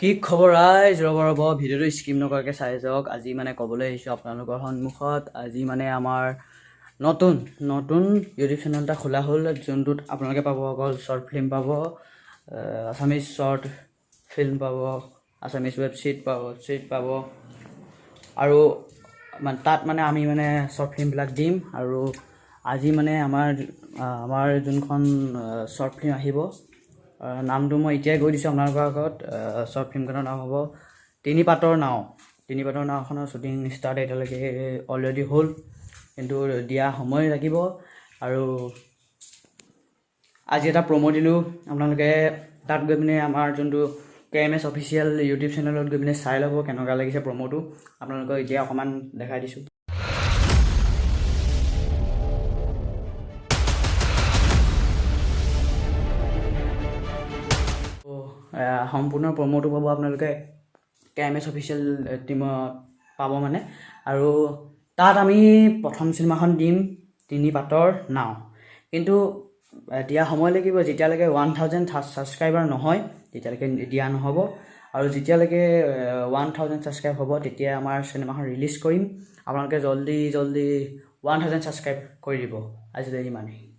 কি খবৰ ৰাইজ, ৰ'ব ভিডিঅ'টো স্কিপ নকৰাকৈ চাই যাওক। আজি মানে ক'বলৈ আহিছোঁ আপোনালোকৰ সন্মুখত। আজি মানে আমাৰ নতুন ইউটিউব চেনেল এটা খোলা হ'ল, যোনটোত আপোনালোকে পাব অকল শ্বৰ্ট ফিল্ম পাব, আছামিজ শ্বৰ্ট ফিল্ম পাব, আছামিজ ৱেব ছিৰিজ পাব আৰু তাত মানে আমি মানে শ্বৰ্ট ফিল্মবিলাক দিম। আৰু আজি মানে আমাৰ যোনখন শ্বৰ্ট ফিল্ম আহিব, নামটো মই এতিয়াই কৈ দিছোঁ আপোনালোকৰ আগত। শ্বৰ্ট ফিল্মখনৰ নাম হ'ব তিনি পাতৰ নাওখনৰ শ্বুটিং ষ্টাৰ্ট এতিয়ালৈকে অলৰেডি হ'ল, কিন্তু দিয়া সময় লাগিব। আৰু আজি এটা প্ৰমো দিলোঁ, আপোনালোকে তাত গৈ পিনে আমাৰ যোনটো KMS অফিচিয়েল ইউটিউব চেনেলত গৈ পিনে চাই ল'ব কেনেকুৱা লাগিছে প্ৰমোটো। আপোনালোকক এতিয়া অকণমান দেখাই দিছোঁ। সম্পূৰ্ণ প্ৰমোটো পাব আপোনালোকে KMS অফিচিয়েল টিমত পাব মানে। আৰু তাত আমি প্ৰথম চিনেমাখন দিম তিনি পাতৰ নাও, কিন্তু দিয়া সময় লাগিব। যেতিয়ালৈকে 1000 ছাবস্ক্ৰাইবাৰ নহয় তেতিয়ালৈকে দিয়া নহ'ব। আৰু যেতিয়ালৈকে 1000 ছাবস্ক্ৰাইব হ'ব তেতিয়া আমাৰ চিনেমাখন ৰিলিজ কৰিম। আপোনালোকে জল্দি 1000 ছাবস্ক্ৰাইব কৰি দিব। আজিলৈ ইমানেই।